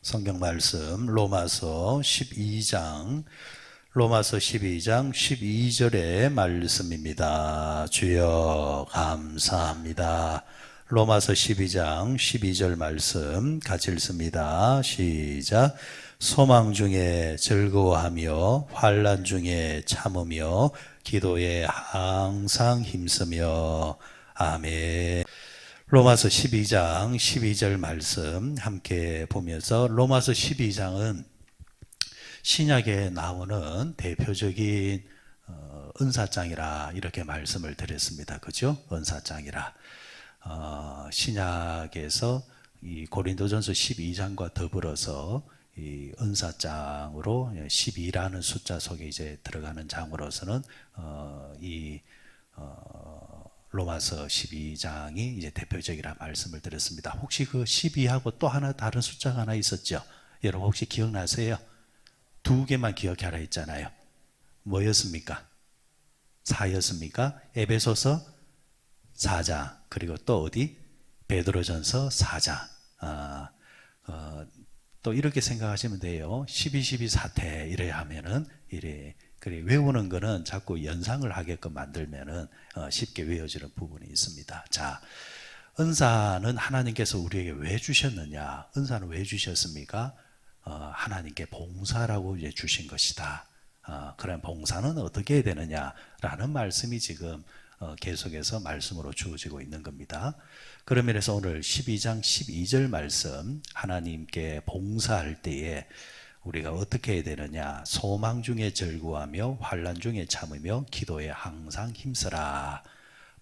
성경 말씀 로마서 12장 12절의 말씀입니다. 주여 감사합니다. 로마서 12장 12절 말씀 같이 읽습니다. 시작. 소망 중에 즐거워하며 환난 중에 참으며 기도에 항상 힘쓰며 아멘. 로마서 12장 12절 말씀 함께 보면서 로마서 12장은 신약에 나오는 대표적인 은사장이라 이렇게 말씀을 드렸습니다. 그죠? 은사장이라. 신약에서 이 고린도전서 12장과 더불어서 이 은사장으로 12라는 숫자 속에 이제 들어가는 장으로서는 로마서 12장이 이제 대표적이라 말씀을 드렸습니다. 혹시 그 12하고 또 하나 다른 숫자가 하나 있었죠? 여러분 혹시 기억나세요? 두 개만 기억하라 했잖아요. 뭐였습니까? 4였습니까? 에베소서 4장 그리고 또 어디? 베드로전서 4장. 또 이렇게 생각하시면 돼요. 12, 12 사태 이래 하면은 이래 그래 외우는 거는 자꾸 연상을 하게끔 만들면은 쉽게 외워지는 부분이 있습니다. 자, 은사는 하나님께서 우리에게 왜 주셨느냐? 은사는 왜 주셨습니까? 하나님께 봉사라고 이제 주신 것이다. 그런 봉사는 어떻게 해야 되느냐라는 말씀이 지금 계속해서 말씀으로 주어지고 있는 겁니다. 그런 면에서 오늘 12장 12절 말씀 하나님께 봉사할 때에 우리가 어떻게 해야 되느냐? 소망 중에 즐거워하며 환난 중에 참으며 기도에 항상 힘쓰라.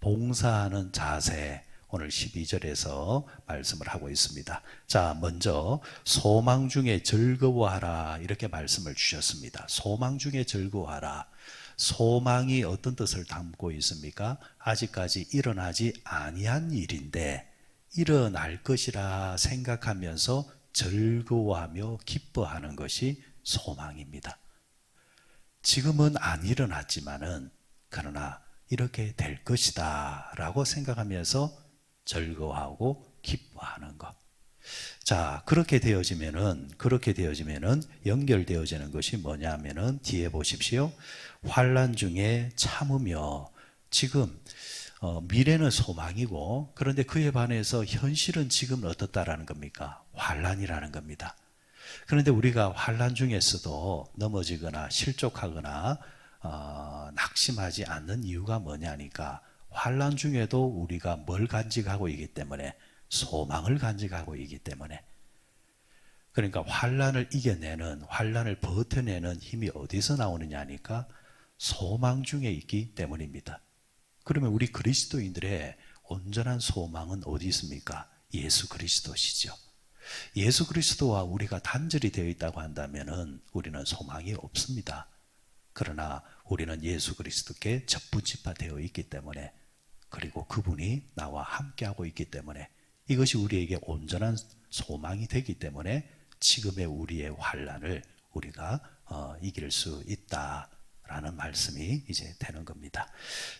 봉사하는 자세 오늘 12절에서 말씀을 하고 있습니다. 자, 먼저 소망 중에 즐거워하라 이렇게 말씀을 주셨습니다. 소망 중에 즐거워하라. 소망이 어떤 뜻을 담고 있습니까? 아직까지 일어나지 아니한 일인데 일어날 것이라 생각하면서 즐거워하며 기뻐하는 것이 소망입니다. 지금은 안 일어났지만은 그러나 이렇게 될 것이다 라고 생각하면서 즐거워하고 기뻐하는 것. 자, 그렇게 되어지면은 연결되어지는 것이 뭐냐면은 뒤에 보십시오. 환난 중에 참으며 지금 미래는 소망이고 그런데 그에 반해서 현실은 지금 어떻다라는 겁니까? 환난이라는 겁니다. 그런데 우리가 환난 중에서도 넘어지거나 실족하거나 낙심하지 않는 이유가 뭐냐니까 환난 중에도 우리가 뭘 간직하고 있기 때문에 소망을 간직하고 있기 때문에 그러니까 환난을 이겨내는 환난을 버텨내는 힘이 어디서 나오느냐니까 소망 중에 있기 때문입니다. 그러면 우리 그리스도인들의 온전한 소망은 어디 있습니까? 예수 그리스도시죠. 예수 그리스도와 우리가 단절이 되어 있다고 한다면 우리는 소망이 없습니다. 그러나 우리는 예수 그리스도께 접붙집화되어 있기 때문에 그리고 그분이 나와 함께하고 있기 때문에 이것이 우리에게 온전한 소망이 되기 때문에 지금의 우리의 환난을 우리가 이길 수 있다라는 말씀이 이제 되는 겁니다.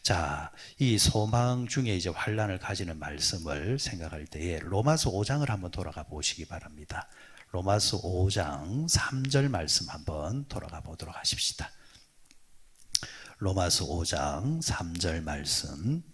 자, 이 소망 중에 이제 환난을 가지는 말씀을 생각할 때에 로마서 5장을 한번 돌아가 보시기 바랍니다. 로마서 5장 3절 말씀 한번 돌아가 보도록 하십시다. 로마서 5장 3절 말씀.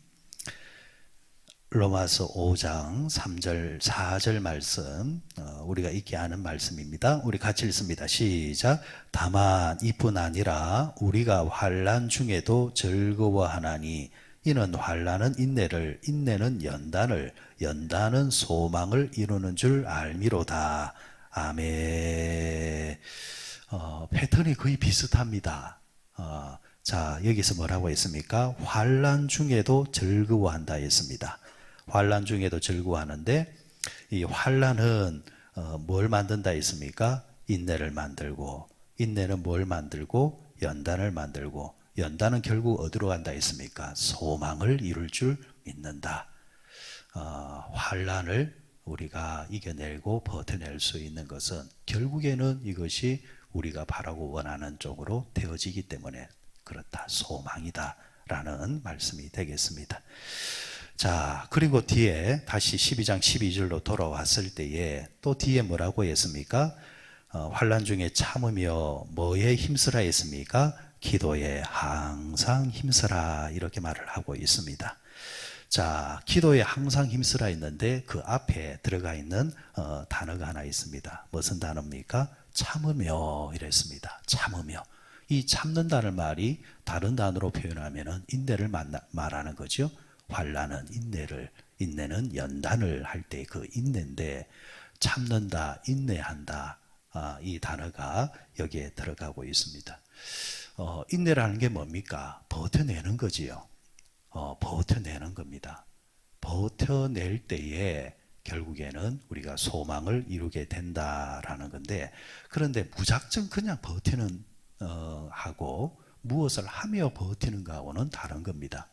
로마서 5장 3절 4절 말씀 우리가 읽게 하는 말씀입니다. 우리 같이 읽습니다. 시작. 다만 이뿐 아니라 우리가 환난 중에도 즐거워하나니 이는 환난은 인내를 인내는 연단을 연단은 소망을 이루는 줄 알미로다. 아멘. 패턴이 거의 비슷합니다. 자, 여기서 뭐라고 했습니까? 환난 중에도 즐거워한다 했습니다. 환난 중에도 즐거워하는데 이 환난은 뭘 만든다 했습니까? 인내를 만들고 인내는 뭘 만들고 연단을 만들고 연단은 결국 어디로 간다 했습니까? 소망을 이룰 줄 믿는다. 환난을 우리가 이겨내고 버텨낼 수 있는 것은 결국에는 이것이 우리가 바라고 원하는 쪽으로 되어지기 때문에 그렇다. 소망이다 라는 말씀이 되겠습니다. 자, 그리고 뒤에 다시 12장 12절로 돌아왔을 때에 또 뒤에 뭐라고 했습니까? 환난 중에 참으며 뭐에 힘쓰라 했습니까? 기도에 항상 힘쓰라 이렇게 말을 하고 있습니다. 자, 기도에 항상 힘쓰라 했는데 그 앞에 들어가 있는 단어가 하나 있습니다. 무슨 단어입니까? 참으며 이랬습니다. 참으며. 이 참는다는 말이 다른 단어로 표현하면 인내를 말하는 거죠. 환난은 인내를, 인내는 연단을 할 때 그 인내인데 참는다, 인내한다, 이 단어가 여기에 들어가고 있습니다. 인내라는 게 뭡니까? 버텨내는 거지요. 버텨내는 겁니다. 버텨낼 때에 결국에는 우리가 소망을 이루게 된다라는 건데, 그런데 무작정 그냥 버티는 하고 무엇을 하며 버티는 거하고는 다른 겁니다.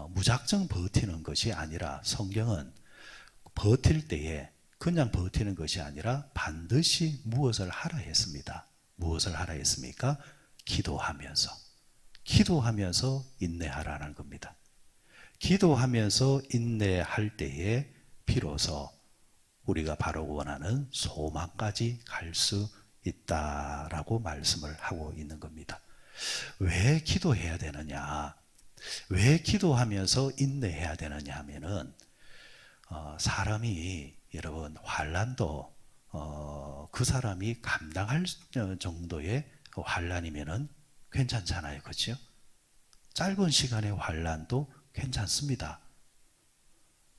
무작정 버티는 것이 아니라 성경은 버틸 때에 그냥 버티는 것이 아니라 반드시 무엇을 하라 했습니다. 무엇을 하라 했습니까? 기도하면서. 기도하면서 인내하라는 겁니다. 기도하면서 인내할 때에 비로소 우리가 바로 원하는 소망까지 갈 수 있다라고 말씀을 하고 있는 겁니다. 왜 기도해야 되느냐? 왜 기도하면서 인내해야 되느냐 하면은 사람이 여러분 환난도 그 사람이 감당할 정도의 환난이면은 괜찮잖아요, 그렇죠? 짧은 시간의 환난도 괜찮습니다.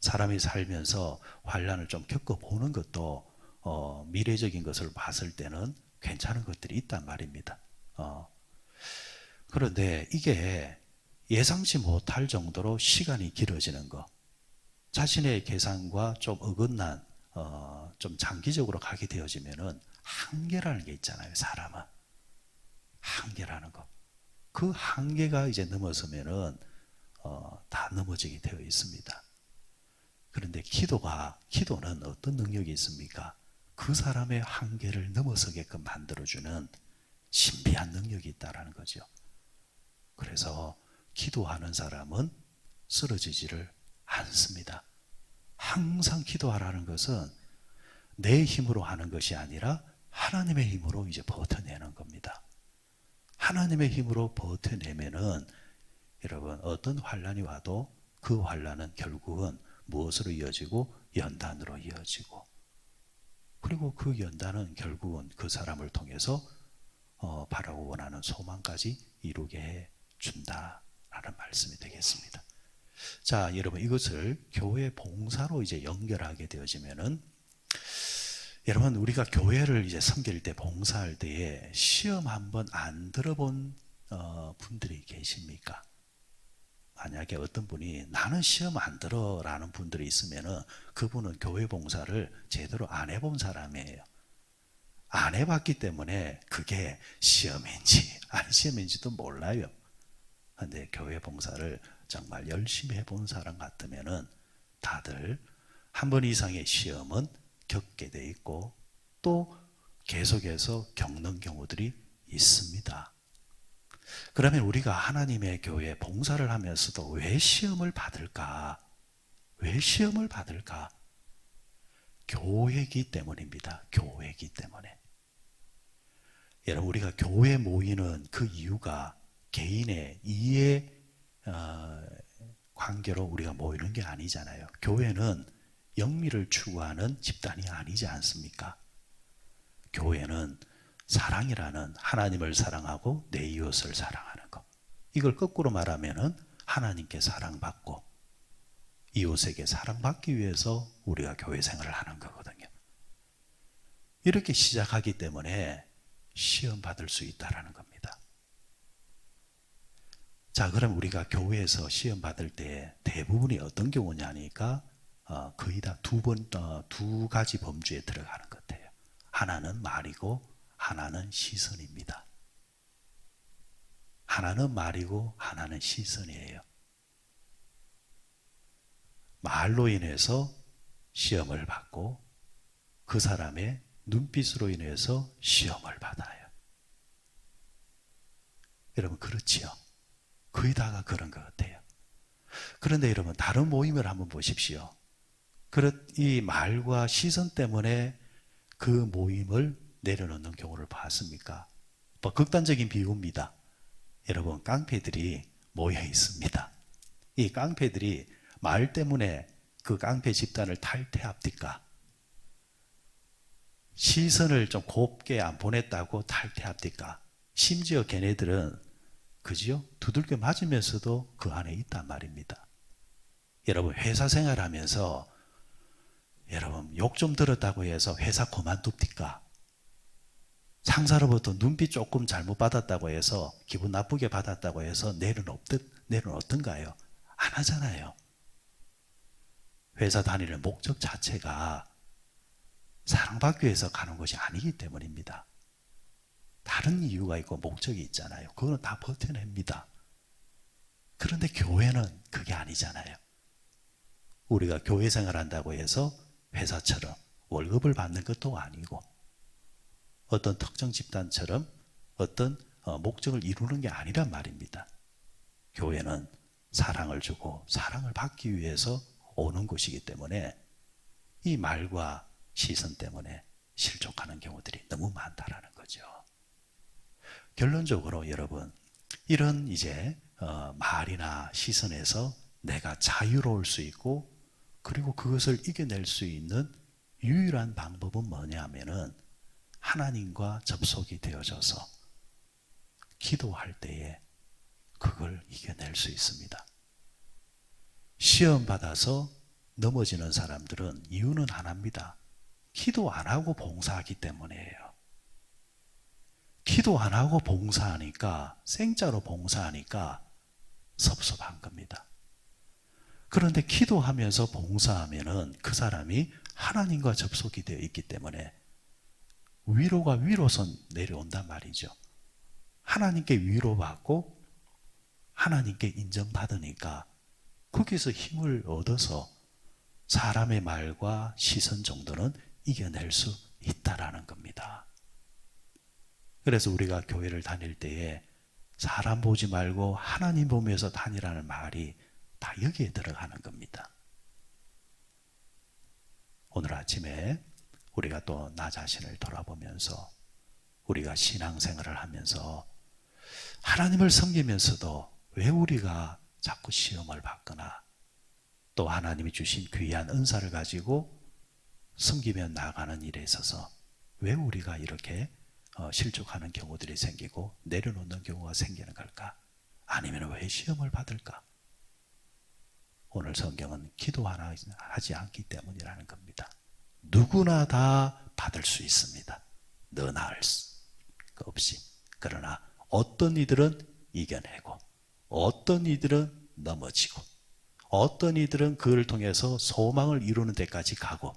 사람이 살면서 환난을 좀 겪어보는 것도 미래적인 것을 봤을 때는 괜찮은 것들이 있단 말입니다. 그런데 이게 예상치 못할 정도로 시간이 길어지는 것, 자신의 계산과 좀 어긋난 좀 장기적으로 가게 되어지면은 한계라는 게 있잖아요. 사람은 한계라는 것. 그 한계가 이제 넘어서면은 다 넘어지게 되어 있습니다. 그런데 기도는 어떤 능력이 있습니까? 그 사람의 한계를 넘어서게끔 만들어주는 신비한 능력이 있다라는 거죠. 그래서 기도하는 사람은 쓰러지지를 않습니다. 항상 기도하라는 것은 내 힘으로 하는 것이 아니라 하나님의 힘으로 이제 버텨내는 겁니다. 하나님의 힘으로 버텨내면은 여러분 어떤 환난이 와도 그 환난은 결국은 무엇으로 이어지고 연단으로 이어지고, 그리고 그 연단은 결국은 그 사람을 통해서 바라고 원하는 소망까지 이루게 해 준다라는 말씀이 되겠습니다. 자, 여러분 이것을 교회 봉사로 이제 연결하게 되어지면은, 여러분 우리가 교회를 이제 섬길 때 봉사할 때에 시험 한번 안 들어본 분들이 계십니까? 만약에 어떤 분이 나는 시험 안 들어 라는 분들이 있으면은 그분은 교회 봉사를 제대로 안 해본 사람이에요. 안 해봤기 때문에 그게 시험인지 안 시험인지도 몰라요. 그런데 교회 봉사를 정말 열심히 해본 사람 같으면은 다들 한 번 이상의 시험은 겪게 돼 있고 또 계속해서 겪는 경우들이 있습니다. 그러면 우리가 하나님의 교회 봉사를 하면서도 왜 시험을 받을까? 왜 시험을 받을까? 교회이기 때문입니다. 교회이기 때문에. 여러분 우리가 교회 모이는 그 이유가 개인의 이해 관계로 우리가 모이는 게 아니잖아요. 교회는 영미를 추구하는 집단이 아니지 않습니까? 교회는 사랑이라는, 하나님을 사랑하고 내 이웃을 사랑하는 것. 이걸 거꾸로 말하면은 하나님께 사랑받고 이웃에게 사랑받기 위해서 우리가 교회 생활을 하는 거거든요. 이렇게 시작하기 때문에 시험 받을 수 있다라는 겁니다. 자, 그럼 우리가 교회에서 시험 받을 때 대부분이 어떤 경우냐니까 거의 다 두 가지 범주에 들어가는 것 같아요. 하나는 말이고 하나는 시선입니다. 하나는 말이고 하나는 시선이에요. 말로 인해서 시험을 받고 그 사람의 눈빛으로 인해서 시험을 받아요. 여러분 그렇지요? 거의 다가 그런 것 같아요. 그런데 여러분, 다른 모임을 한번 보십시오. 이 말과 시선 때문에 그 모임을 내려놓는 경우를 봤습니까? 뭐 극단적인 비유입니다. 여러분, 깡패들이 모여 있습니다. 이 깡패들이 말 때문에 그 깡패 집단을 탈퇴합니까? 시선을 좀 곱게 안 보냈다고 탈퇴합니까? 심지어 걔네들은 그지요? 두들겨 맞으면서도 그 안에 있단 말입니다. 여러분, 회사 생활하면서 여러분, 욕 좀 들었다고 해서 회사 그만둡니까? 상사로부터 눈빛 조금 잘못 받았다고 해서, 기분 나쁘게 받았다고 해서 내려놓던가요? 안 하잖아요. 회사 다니는 목적 자체가 사랑받기 위해서 가는 것이 아니기 때문입니다. 다른 이유가 있고 목적이 있잖아요. 그거는 다 버텨냅니다. 그런데 교회는 그게 아니잖아요. 우리가 교회 생활한다고 해서 회사처럼 월급을 받는 것도 아니고 어떤 특정 집단처럼 어떤 목적을 이루는 게 아니란 말입니다. 교회는 사랑을 주고 사랑을 받기 위해서 오는 곳이기 때문에 이 말과 시선 때문에 실족하는 경우들이 너무 많다라는 거죠. 결론적으로 여러분, 이런 말이나 시선에서 내가 자유로울 수 있고 그리고 그것을 이겨낼 수 있는 유일한 방법은 뭐냐면은 하나님과 접속이 되어져서 기도할 때에 그걸 이겨낼 수 있습니다. 시험 받아서 넘어지는 사람들은 이유는 하나입니다. 기도 안 하고 봉사하기 때문이에요. 기도 안 하고 봉사하니까, 생짜로 봉사하니까 섭섭한 겁니다. 그런데 기도하면서 봉사하면은 그 사람이 하나님과 접속이 되어 있기 때문에 위로가 위로선 내려온단 말이죠. 하나님께 위로받고 하나님께 인정받으니까 거기서 힘을 얻어서 사람의 말과 시선 정도는 이겨낼 수 있다라는 겁니다. 그래서 우리가 교회를 다닐 때에 사람 보지 말고 하나님 보면서 다니라는 말이 다 여기에 들어가는 겁니다. 오늘 아침에 우리가 또 나 자신을 돌아보면서 우리가 신앙생활을 하면서 하나님을 섬기면서도 왜 우리가 자꾸 시험을 받거나 또 하나님이 주신 귀한 은사를 가지고 섬기며 나가는 일에 있어서 왜 우리가 이렇게 실족하는 경우들이 생기고 내려놓는 경우가 생기는 걸까? 아니면 왜 시험을 받을까? 오늘 성경은 기도 하나 하지 않기 때문이라는 겁니다. 누구나 다 받을 수 있습니다. 너나 할 수 없이. 그러나 어떤 이들은 이겨내고 어떤 이들은 넘어지고 어떤 이들은 그를 통해서 소망을 이루는 데까지 가고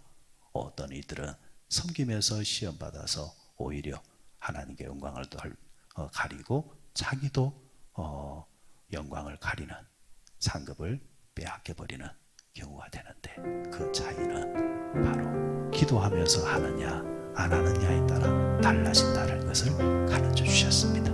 어떤 이들은 섬기면서 시험받아서 오히려 하나님께 영광을 가리고 자기도 영광을 가리는 상급을 빼앗겨버리는 경우가 되는데 그 차이는 바로 기도하면서 하느냐 안 하느냐에 따라 달라진다는 것을 가르쳐 주셨습니다.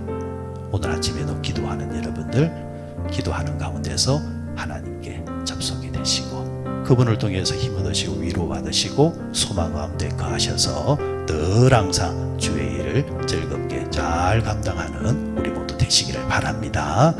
오늘 아침에도 기도하는 여러분들, 기도하는 가운데서 하나님께 접속이 되시고 그분을 통해서 힘 얻으시고 위로받으시고 소망 가운데 거하셔서 늘 항상 주의 일을 즐겁게 잘 감당하는 우리 모두 되시기를 바랍니다.